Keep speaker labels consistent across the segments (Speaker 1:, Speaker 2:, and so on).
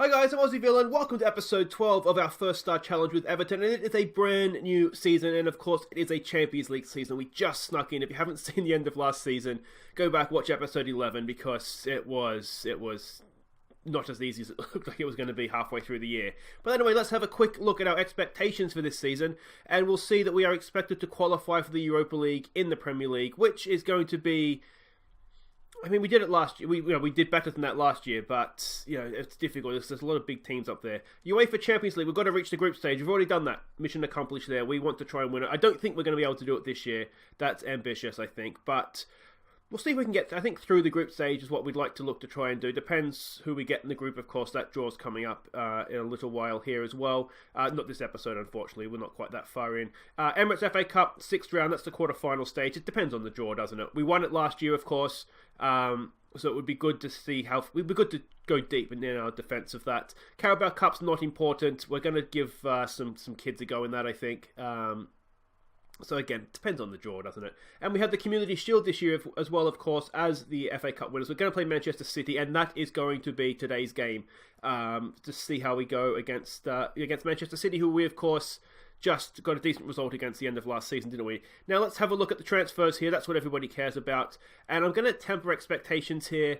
Speaker 1: Hi guys, I'm Aussie Villain. Welcome to episode 12 of our first star challenge with Everton, and it is a brand new season, and of course it is a Champions League season. We just snuck in. If you haven't seen the end of last season, go back, watch episode 11, because it was not as easy as it looked like it was going to be halfway through the year. But anyway, let's have a quick look at our expectations for this season, and we'll see that we are expected to qualify for the Europa League in the Premier League, which is going to be... I mean, we did it last year. We did better than that last year, but it's difficult. There's a lot of big teams up there. UEFA Champions League, we've got to reach the group stage. We've already done that. Mission accomplished there. We want to try and win it. I don't think we're going to be able to do it this year. That's ambitious, I think, but we'll see if we can get, I think, through the group stage is what we'd like to look to try and do. Depends who we get in the group, of course. That draw's coming up in a little while here as well. Not this episode, unfortunately. We're not quite that far in. Emirates FA Cup, 6th round. That's the quarter-final stage. It depends on the draw, doesn't it? We won it last year, of course. So it would be good to see how... It would be good to go deep in our defence of that. Carabao Cup's not important. We're going to give some kids a go in that, I think. So again, it depends on the draw, doesn't it? And we had the Community Shield this year as well, of course, as the FA Cup winners. We're going to play Manchester City, and that is going to be today's game. To see how we go against Manchester City, who we, of course... just got a decent result against the end of last season, didn't we? Now let's have a look at the transfers here. That's what everybody cares about. And I'm going to temper expectations here.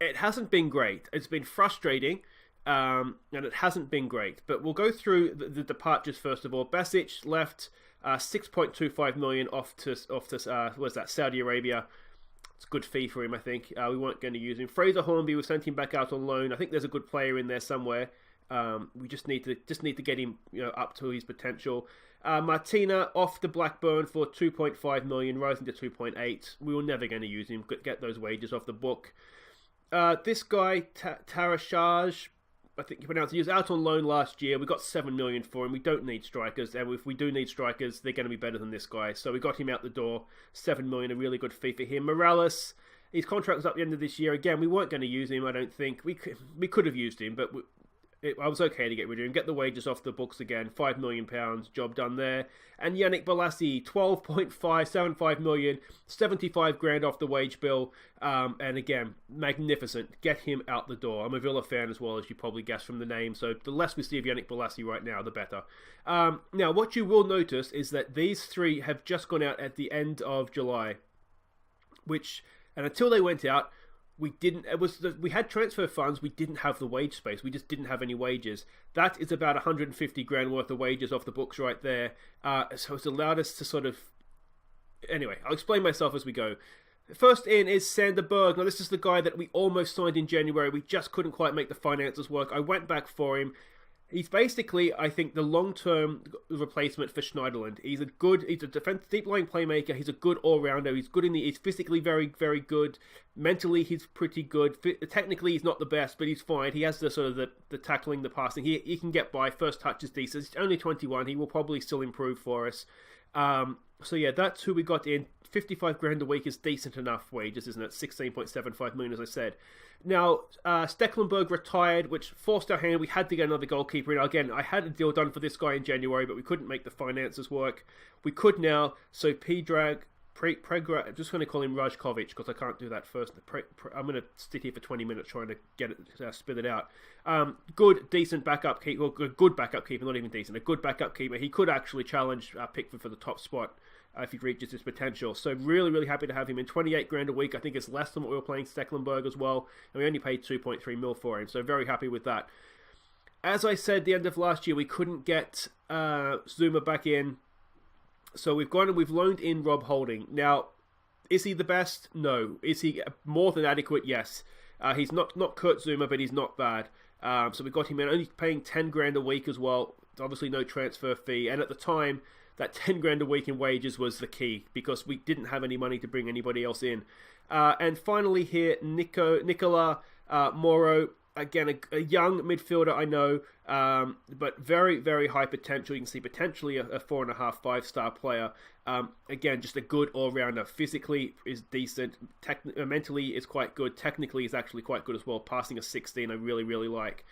Speaker 1: It hasn't been great. It's been frustrating. And it hasn't been great. But we'll go through the departures first of all. Basic left 6.25 million off to where's that? Saudi Arabia. It's a good fee for him, I think. We weren't going to use him. Fraser Hornby, we sent him back out on loan. I think there's a good player in there somewhere. We just need to get him up to his potential. Martina off to Blackburn for 2.5 million, rising to 2.8. We were never going to use him. Get those wages off the book. This guy Tarashaj, I think you pronounce it. He was out on loan last year. We got 7 million for him. We don't need strikers, and if we do need strikers, they're going to be better than this guy. So we got him out the door. 7 million, a really good fee for him. Morales, his contract was up the end of this year. Again, we weren't going to use him. I don't think we could have used him, but. I was okay to get rid of him. Get the wages off the books again. £5 million. Job done there. And Yannick Bolasie, 12.575 million. 75 grand off the wage bill. And again, magnificent. Get him out the door. I'm a Villa fan as well, as you probably guessed from the name. So the less we see of Yannick Bolasie right now, the better. Now, what you will notice is that these three have just gone out at the end of July. And until they went out... We had transfer funds, we didn't have the wage space, we just didn't have any wages. That is about 150 grand worth of wages off the books right there. So it's allowed us to sort of... Anyway, I'll explain myself as we go. First in is Sandro. Now this is the guy that we almost signed in January. We just couldn't quite make the finances work. I went back for him. He's basically, I think, the long-term replacement for Schneiderlin. He's a deep-lying playmaker. He's a good all-rounder. He's physically very, very good. Mentally, he's pretty good. Technically, he's not the best, but he's fine. He has the sort of the tackling, the passing. He can get by. First touch is decent. He's only 21. He will probably still improve for us. So yeah, that's who we got in. 55 grand a week is decent enough wages, isn't it? 16.75 million, as I said. Now, Stecklenburg retired, which forced our hand. We had to get another goalkeeper in. Again, I had a deal done for this guy in January, but we couldn't make the finances work. We could now, so I'm just going to call him Rajkovic, because I can't do that first. I'm going to sit here for 20 minutes trying to get it, spit it out. Good, decent backup keeper, or a good backup keeper, not even decent, a good backup keeper. He could actually challenge Pickford for the top spot if he reaches his potential. So really, really happy to have him in. 28 grand a week. I think it's less than what we were playing Stecklenburg as well. And we only paid 2.3 mil for him. So very happy with that. As I said, the end of last year, we couldn't get Zuma back in. So we've gone and we've loaned in Rob Holding. Now, is he the best? No. Is he more than adequate? Yes. He's not Kurt Zuma, but he's not bad. So we got him in, only paying 10 grand a week as well. Obviously no transfer fee. And at the time, that 10 grand a week in wages was the key, because we didn't have any money to bring anybody else in. And finally here, Nicola Moro. Again, a young midfielder, I know, but very, very high potential. You can see potentially a 4.5, 5-star player. Again, just a good all-rounder. Physically is decent. Mentally is quite good. Technically is actually quite good as well. Passing a 16, I really, really like.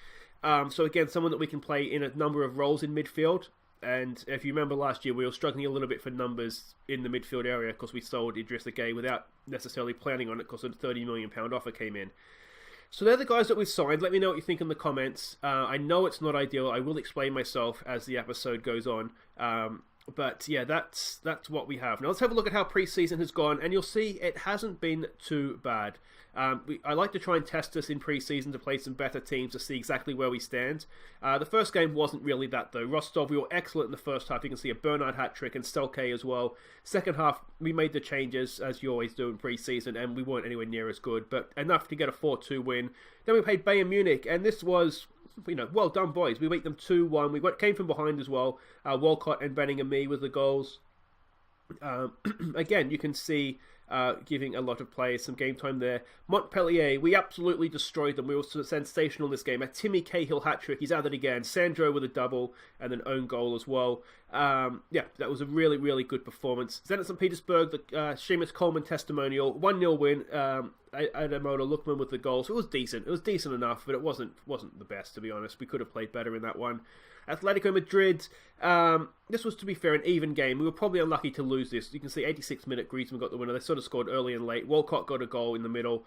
Speaker 1: So again, someone that we can play in a number of roles in midfield. And if you remember last year, we were struggling a little bit for numbers in the midfield area because we sold Idrissa Gueye without necessarily planning on it, because a £30 million offer came in. So they're the guys that we've signed. Let me know what you think in the comments. I know it's not ideal. I will explain myself as the episode goes on. But yeah, that's what we have. Now let's have a look at how pre-season has gone, and you'll see it hasn't been too bad. I like to try and test us in pre-season to play some better teams to see exactly where we stand. The first game wasn't really that though. Rostov, we were excellent in the first half. You can see a Bernard hat-trick and Stelke as well. Second half, we made the changes as you always do in pre-season, and we weren't anywhere near as good, but enough to get a 4-2 win. Then we played Bayern Munich, and this was, well done, boys. We beat them 2-1. We came from behind as well. Walcott and Baningime with the goals. Again, you can see giving a lot of players some game time there. Montpellier, we absolutely destroyed them. We were sensational in this game. A Timmy Cahill hat-trick. He's at it again. Sandro with a double and an own goal as well. Yeah, that was a really, really good performance. Zenit St. Petersburg, the Seamus Coleman testimonial. 1-0 win. Ademola, Lookman with the goal. So it was decent. It was decent enough, but it wasn't the best, to be honest. We could have played better in that one. Atletico Madrid, this was, to be fair, an even game. We were probably unlucky to lose this. You can see 86th minute, Griezmann got the winner. They sort of scored early and late. Walcott got a goal in the middle.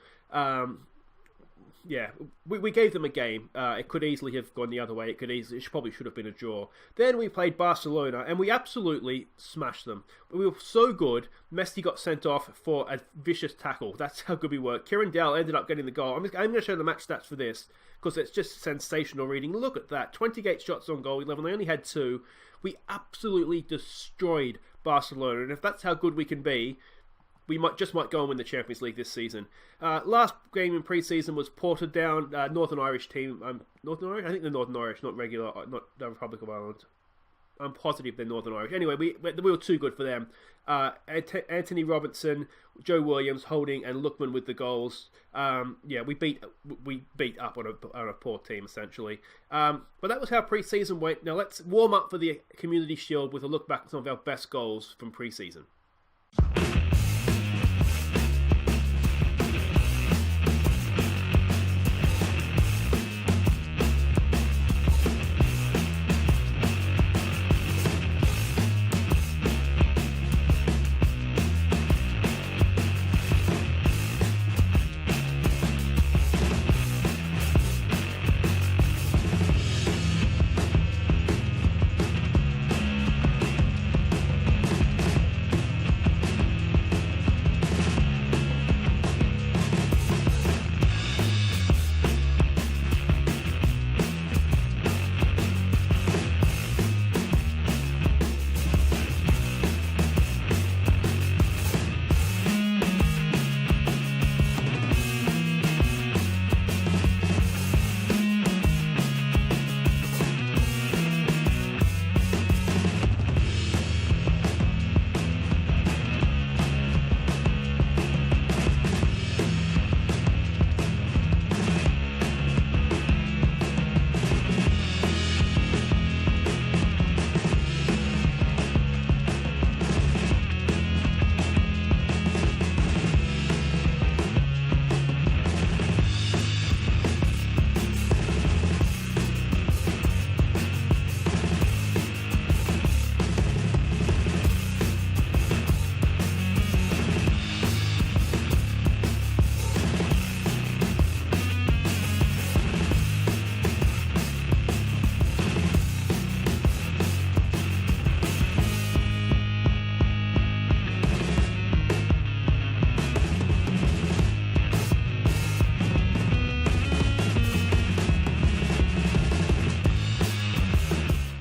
Speaker 1: Yeah, we gave them a game. It could easily have gone the other way. It probably should have been a draw. Then we played Barcelona, and we absolutely smashed them. We were so good, Messi got sent off for a vicious tackle. That's how good we were. Kieran Dowell ended up getting the goal. I'm going to show the match stats for this, because it's just sensational reading. Look at that. 28 shots on goal, 11. They only had 2. We absolutely destroyed Barcelona, and if that's how good we can be, we might go and win the Champions League this season. Last game in pre-season was Portadown, Northern Irish team. Northern Irish? I think they're Northern Irish, not regular, not the Republic of Ireland. I'm positive they're Northern Irish. Anyway, we were too good for them. Antonee Robertson, Joe Williams, Holding, and Lookman with the goals. Yeah, we beat up on a poor team, essentially. But that was how pre-season went. Now let's warm up for the Community Shield with a look back at some of our best goals from pre-season.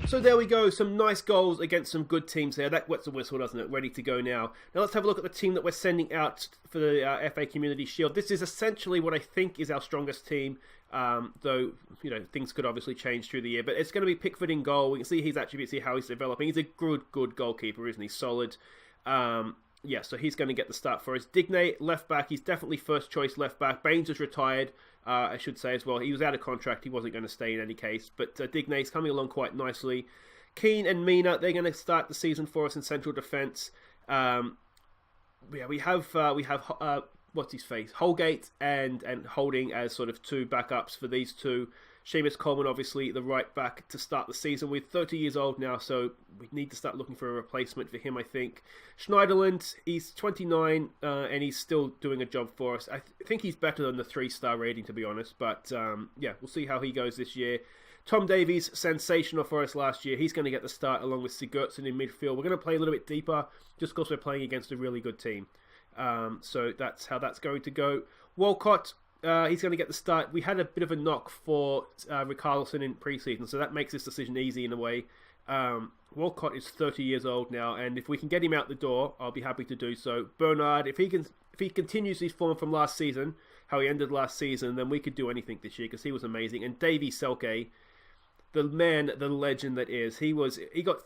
Speaker 1: So there we go, some nice goals against some good teams there. That wets the whistle, doesn't it? Ready to go now. Now let's have a look at the team that we're sending out for the FA Community Shield. This is essentially what I think is our strongest team, though, things could obviously change through the year. But it's going to be Pickford in goal. We can see his attributes, see how he's developing. He's a good goalkeeper, isn't he? Solid. Yeah, so he's going to get the start for us. Digne, left back. He's definitely first choice left back. Baines is retired, I should say as well. He was out of contract. He wasn't going to stay in any case. But Digne's coming along quite nicely. Keane and Mina, they're going to start the season for us in central defence. Yeah, we have what's his face? Holgate and Holding as sort of two backups for these two. Seamus Coleman, obviously, the right back to start the season with. 30 years old now, so we need to start looking for a replacement for him, I think. Schneiderlin, he's 29, and he's still doing a job for us. I think he's better than the 3-star rating, to be honest. But, yeah, we'll see how he goes this year. Tom Davies, sensational for us last year. He's going to get the start along with Sigurdsson in midfield. We're going to play a little bit deeper just because we're playing against a really good team. So that's how that's going to go. Walcott, he's going to get the start. We had a bit of a knock for Richarlison in pre-season, so that makes this decision easy in a way. Walcott is 30 years old now, and if we can get him out the door, I'll be happy to do so. Bernard, if he continues his form from last season, how he ended last season, then we could do anything this year because he was amazing. And Davy Selke, the man, the legend that is, he got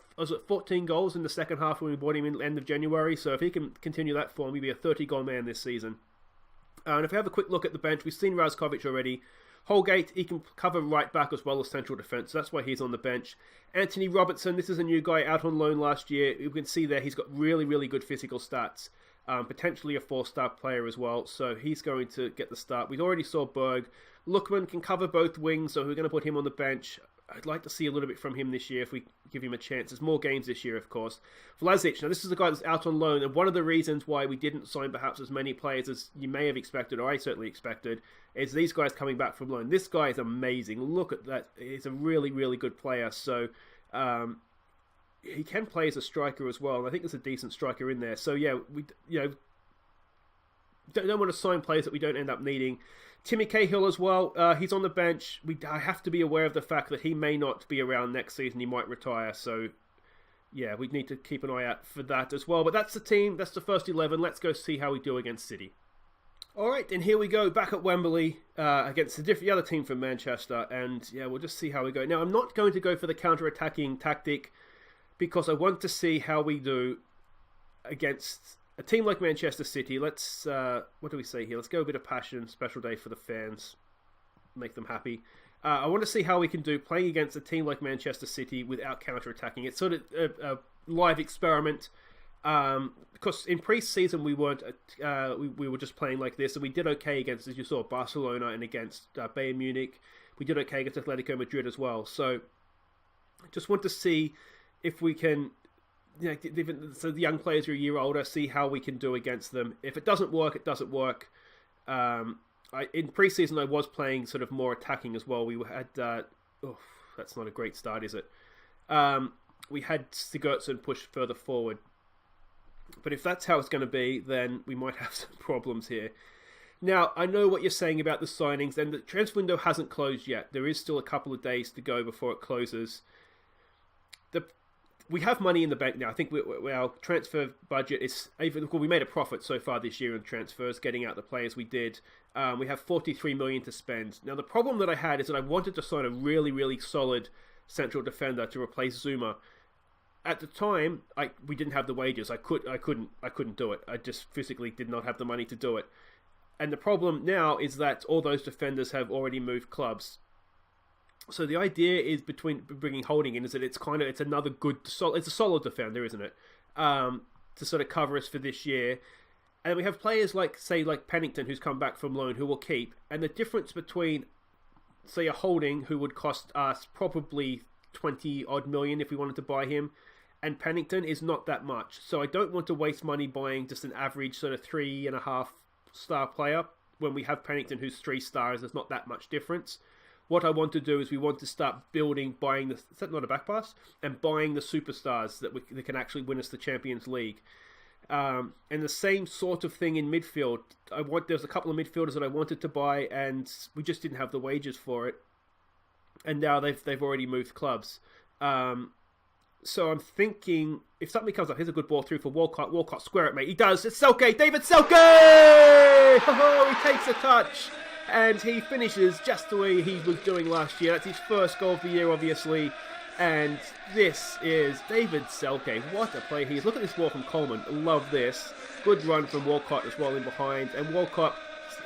Speaker 1: 14 goals in the second half when we bought him in the end of January. So if he can continue that form, he'll be a 30-goal man this season. And if we have a quick look at the bench, we've seen Razkovic already. Holgate, he can cover right back as well as central defence, so that's why he's on the bench. Anthony Robertson, this is a new guy out on loan last year. You can see there he's got really, really good physical stats. Potentially a 4-star player as well, so he's going to get the start. We already saw Berg. Lookman can cover both wings, so we're going to put him on the bench. I'd like to see a little bit from him this year if we give him a chance. There's more games this year, of course. Vlasic, now this is a guy that's out on loan, and one of the reasons why we didn't sign perhaps as many players as you may have expected, or I certainly expected, is these guys coming back from loan. This guy is amazing. Look at that. He's a really, really good player. So he can play as a striker as well, and I think there's a decent striker in there. So yeah, we don't want to sign players that we don't end up needing. Timmy Cahill as well, he's on the bench. I have to be aware of the fact that he may not be around next season. He might retire, so yeah, we need to keep an eye out for that as well. But that's the team, that's the first 11. Let's go see how we do against City. Alright, and here we go, back at Wembley against the other team from Manchester, and yeah, we'll just see how we go. Now, I'm not going to go for the counter-attacking tactic because I want to see how we do against a team like Manchester City. Let's, what do we say here? Let's go a bit of passion, special day for the fans, make them happy. I want to see how we can do playing against a team like Manchester City without counter-attacking. It's sort of a live experiment, because in pre-season we weren't, we were just playing like this, and we did okay against, as you saw, Barcelona and against Bayern Munich. We did okay against Atletico Madrid as well. So, just want to see if we can, so the young players are a year older, see how we can do against them. If it doesn't work, it doesn't work. In pre-season, I was playing sort of more attacking as well. We had, that's not a great start, is it? We had Sigurdsson push further forward. But if that's how it's going to be, then we might have some problems here. Now, I know what you're saying about the signings, and the transfer window hasn't closed yet. There is still a couple of days to go before it closes. We have money in the bank now. I think our transfer budget is, we made a profit so far this year in transfers, getting out the players we did. We have 43 million to spend. Now, the problem that I had is that I wanted to sign a really, really solid central defender to replace Zuma. At the time, we didn't have the wages. I couldn't do it. I just physically did not have the money to do it. And the problem now is that all those defenders have already moved clubs. So the idea is between bringing Holding in is that it's another good, it's a solid defender, isn't it? To sort of cover us for this year. And we have players like Pennington, who's come back from loan, who will keep. And the difference between, say, a Holding, who would cost us probably 20 odd million if we wanted to buy him, and Pennington is not that much. So I don't want to waste money buying just an average sort of 3.5-star player when we have Pennington, who's 3 stars. There's not that much difference. What I want to do is we want to start buying is that not a back pass? And buying the superstars that can actually win us the Champions League. And the same sort of thing in midfield. There's a couple of midfielders that I wanted to buy, and we just didn't have the wages for it. And now they've already moved clubs. So I'm thinking, if something comes up, here's a good ball through for Walcott. Walcott, square it, mate. He does. It's Selke. David Selke! Oh, he takes a touch. And he finishes just the way he was doing last year. That's his first goal of the year, obviously. And this is David Selke. What a play he is. Look at this ball from Coleman. Love this. Good run from Walcott as well in behind. And Walcott,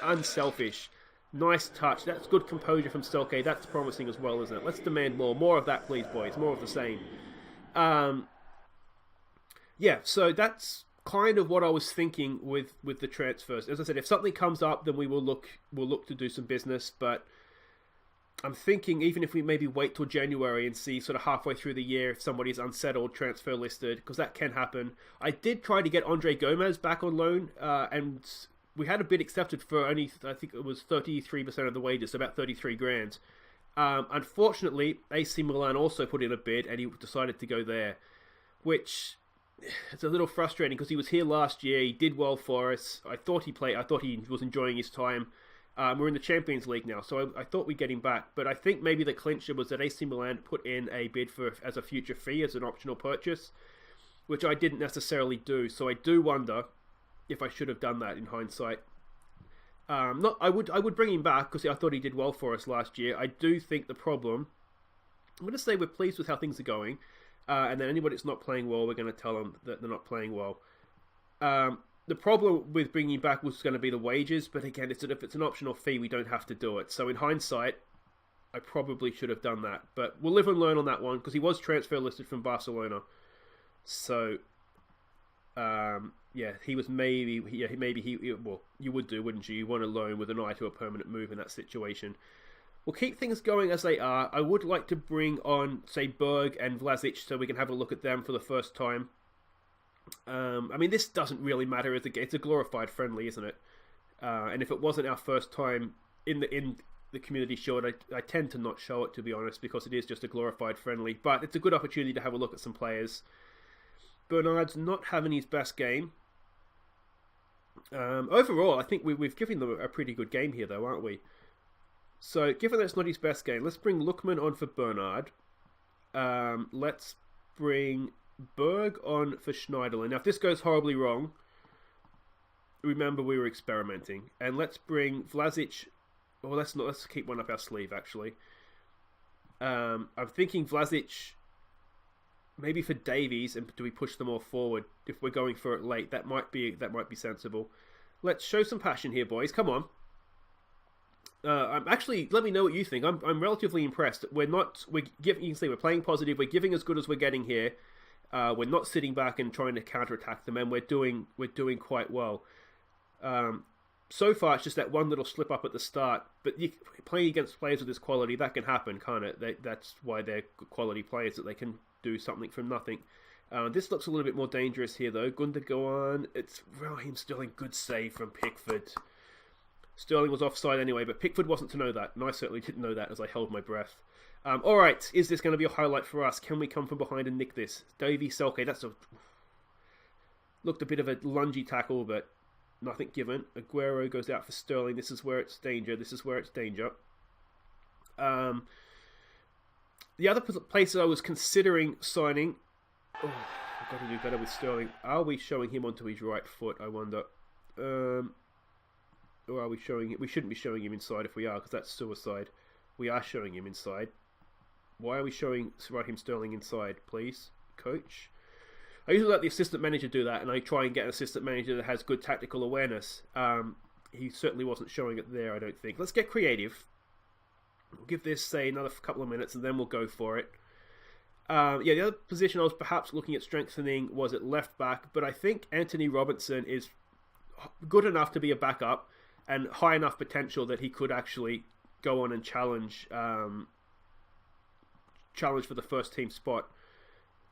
Speaker 1: unselfish. Nice touch. That's good composure from Selke. That's promising as well, isn't it? Let's demand more. More of that, please, boys. More of the same. Yeah, so that's kind of what I was thinking with the transfers. As I said, if something comes up, then we'll look to do some business. But I'm thinking even if we maybe wait till January and see sort of halfway through the year if somebody's unsettled, transfer listed, because that can happen. I did try to get Andre Gomez back on loan, and we had a bid accepted for only, I think it was 33% of the wages, so about 33 grand. Unfortunately, AC Milan also put in a bid, and he decided to go there, which it's a little frustrating because he was here last year. He did well for us. I thought he was enjoying his time. We're in the Champions League now, so I thought we'd get him back. But I think maybe the clincher was that AC Milan put in a bid as a future fee, as an optional purchase, which I didn't necessarily do. So I do wonder if I should have done that in hindsight. I would bring him back because I thought he did well for us last year. I do think the problem, I'm going to say we're pleased with how things are going, and then anybody that's not playing well, we're going to tell them that they're not playing well. The problem with bringing him back was going to be the wages, but again, if it's an optional fee, we don't have to do it. So in hindsight, I probably should have done that. But we'll live and learn on that one, because he was transfer listed from Barcelona. So, he was well, you would do, wouldn't you? You want a loan with an eye to a permanent move in that situation. We'll keep things going as they are. I would like to bring on, say, Berg and Vlasic, so we can have a look at them for the first time. This doesn't really matter. It's a glorified friendly, isn't it? And if it wasn't our first time in the Community Shield, I tend to not show it, to be honest, because it is just a glorified friendly. But it's a good opportunity to have a look at some players. Bernard's not having his best game. Overall, I think we've given them a pretty good game here, though, aren't we? So, given that it's not his best game, let's bring Lookman on for Bernard. Let's bring Berg on for Schneiderlin. Now, if this goes horribly wrong, remember we were experimenting. And let's bring Vlasic. Well, let's keep one up our sleeve, actually. I'm thinking Vlasic maybe for Davies, and do we push them all forward if we're going for it late? That might be sensible. Let's show some passion here, boys. Come on. Let me know what you think. I'm relatively impressed. You can see we're playing positive. We're giving as good as we're getting here. We're not sitting back and trying to counterattack them, and we're doing quite well. So far, it's just that one little slip up at the start. But playing against players with this quality, that can happen, can't it? That's why they're good quality players, that they can do something from nothing. This looks a little bit more dangerous here, though. Gundogan, it's Raheem Sterling. Good save from Pickford. Sterling was offside anyway, but Pickford wasn't to know that, and I certainly didn't know that as I held my breath. Alright, is this going to be a highlight for us? Can we come from behind and nick this? Davy Selke, looked a bit of a lungy tackle, but nothing given. Aguero goes out for Sterling. This is where it's danger. The other places I was considering signing... Oh, I've got to do better with Sterling. Are we showing him onto his right foot, I wonder? Or are we showing him... We shouldn't be showing him inside if we are, because that's suicide. We are showing him inside. Why are we showing Raheem Sterling inside, please, coach? I usually let the assistant manager do that, and I try and get an assistant manager that has good tactical awareness. He certainly wasn't showing it there, I don't think. Let's get creative. We'll give this, say, another couple of minutes, and then we'll go for it. The other position I was perhaps looking at strengthening was at left back, but I think Antonee Robinson is good enough to be a backup and high enough potential that he could actually go on and challenge for the first team spot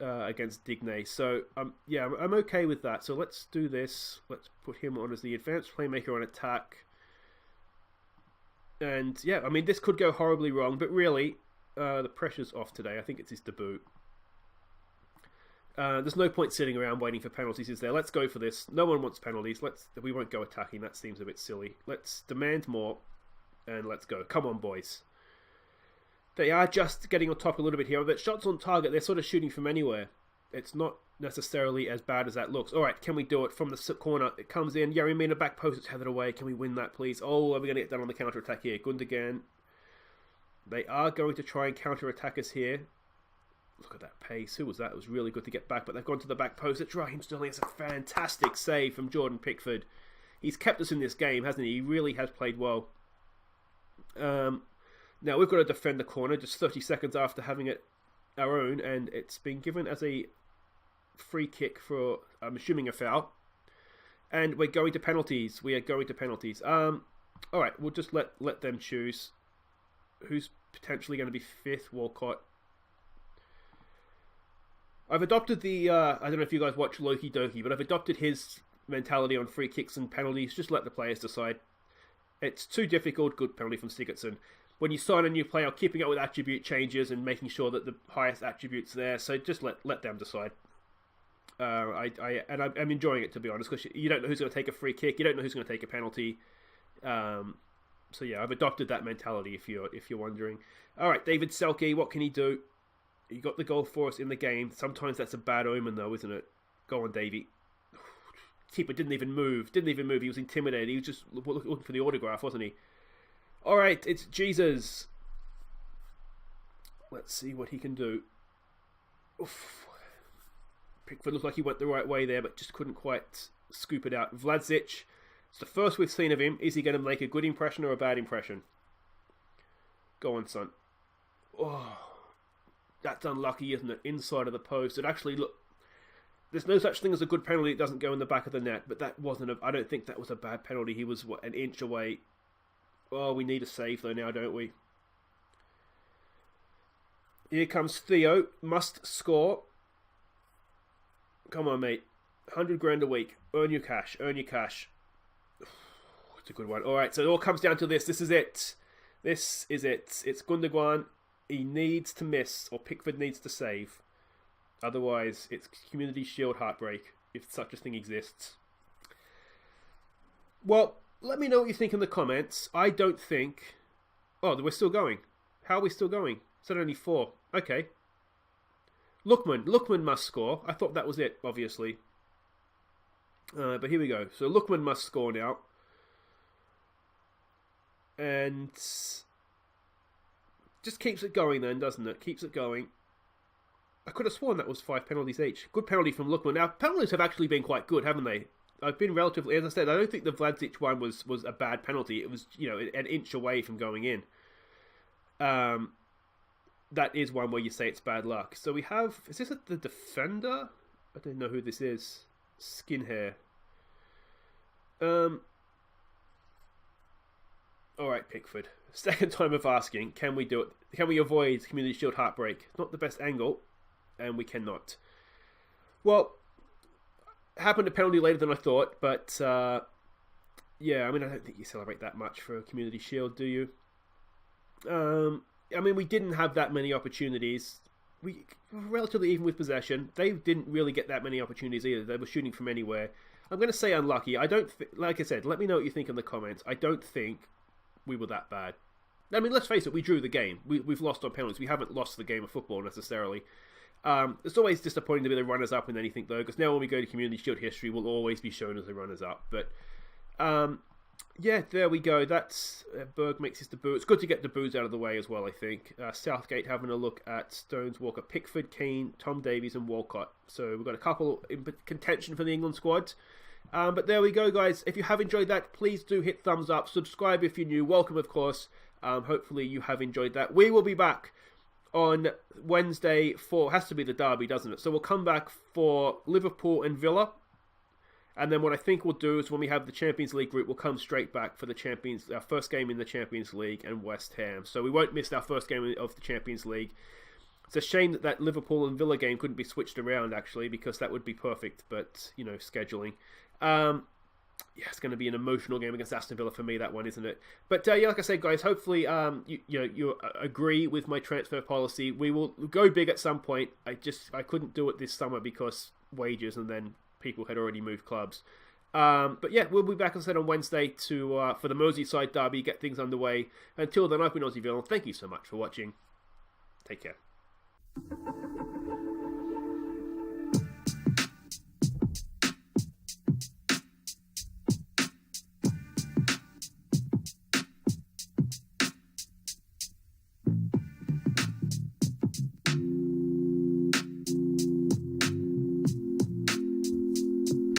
Speaker 1: against Digne. So I'm okay with that. So let's do this. Let's put him on as the advanced playmaker on attack. And this could go horribly wrong, but really the pressure's off today. I think it's his debut. There's no point sitting around waiting for penalties, is there? Let's go for this. No one wants penalties. We won't go attacking. That seems a bit silly. Let's demand more, and let's go. Come on, boys. They are just getting on top a little bit here, but shots on target, they're sort of shooting from anywhere. It's not necessarily as bad as that looks. All right, can we do it from the corner? It comes in. Yarimina back post. It's headed away. Can we win that, please? Oh, are we going to get done on the counter-attack here? Gundogan. They are going to try and counter-attack us here. Look at that pace. Who was that? It was really good to get back, but they've gone to the back post. It's Raheem Sterling. It's a fantastic save from Jordan Pickford. He's kept us in this game, hasn't he? He really has played well. Now, we've got to defend the corner just 30 seconds after having it our own, and it's been given as a free kick for, I'm assuming, a foul. And we're going to penalties. We are going to penalties. All right, we'll just let them choose. Who's potentially going to be 5th, Walcott. I've adopted the, I don't know if you guys watch Loki Doki, but I've adopted his mentality on free kicks and penalties. Just let the players decide. It's too difficult. Good penalty from Sigurdsson. When you sign a new player, keeping up with attribute changes and making sure that the highest attribute's there. So just let them decide. I'm enjoying it, to be honest, because you don't know who's going to take a free kick. You don't know who's going to take a penalty. So yeah, I've adopted that mentality. If you're wondering. All right, David Selke, what can he do? He got the goal for us in the game. Sometimes that's a bad omen, though, isn't it? Go on, Davey. Keeper didn't even move. He was intimidated. He was just looking for the autograph, wasn't he? All right, it's Jesus. Let's see what he can do. Oof. Pickford looked like he went the right way there, but just couldn't quite scoop it out. Vlasic, it's the first we've seen of him. Is he going to make a good impression or a bad impression? Go on, son. Oh, that's unlucky, isn't it? Inside of the post. It actually, look, there's no such thing as a good penalty that doesn't go in the back of the net, but that wasn't I don't think that was a bad penalty. He was, an inch away. Oh, we need a save, though, now, don't we? Here comes Theo. Must score. Come on, mate. 100 grand a week. Earn your cash. It's a good one. All right, so it all comes down to this. This is it. It's Gundogan. He needs to miss, or Pickford needs to save. Otherwise, it's Community Shield heartbreak, if such a thing exists. Well, let me know what you think in the comments. I don't think... Oh, we're still going. How are we still going? It's only 4. Okay. Lookman must score. I thought that was it, obviously. But here we go. So Lookman must score now. And... just keeps it going then, doesn't it? Keeps it going. I could have sworn that was 5 penalties each. Good penalty from Lookman. Now, penalties have actually been quite good, haven't they? I've been relatively... As I said, I don't think the Vlasic one was a bad penalty. It was, an inch away from going in. That is one where you say it's bad luck. So we have... Is this the defender? I don't know who this is. Skin hair. Alright, Pickford. Second time of asking, can we do it? Can we avoid Community Shield heartbreak? Not the best angle, and we cannot. Well, happened a penalty later than I thought, but yeah, I mean, I don't think you celebrate that much for a Community Shield, do you? I mean, we didn't have that many opportunities. We were relatively even with possession. They didn't really get that many opportunities either. They were shooting from anywhere. I'm going to say unlucky. I don't like I said, let me know what you think in the comments. I don't think we were that bad. I mean, let's face it, we drew the game. We've lost on penalties. We haven't lost the game of football necessarily. It's always disappointing to be the runners-up in anything, though, because now when we go to Community Shield history, we'll always be shown as the runners-up. But, yeah, there we go. That's Berg makes his debut. It's good to get debuts out of the way as well, I think. Southgate having a look at Stones, Walker, Pickford, Keane, Tom Davies, and Walcott. So we've got a couple in contention for the England squad. But there we go, guys. If you have enjoyed that, please do hit thumbs up. Subscribe if you're new. Welcome, of course. Hopefully you have enjoyed that. We will be back on Wednesday for... Has to be the derby, doesn't it? So we'll come back for Liverpool and Villa. And then what I think we'll do is when we have the Champions League group, we'll come straight back for our first game in the Champions League and West Ham. So we won't miss our first game of the Champions League. It's a shame that Liverpool and Villa game couldn't be switched around, actually, because that would be perfect. But, scheduling. Yeah, it's going to be an emotional game against Aston Villa for me, that one, isn't it? But yeah, like I said, guys, hopefully you agree with my transfer policy. We will go big at some point. I couldn't do it this summer because wages, and then people had already moved clubs. But yeah, we'll be back, as I said, on Wednesday for the Merseyside derby, get things underway. Until then, I've been Aussie Villain. Thank you so much for watching. Take care.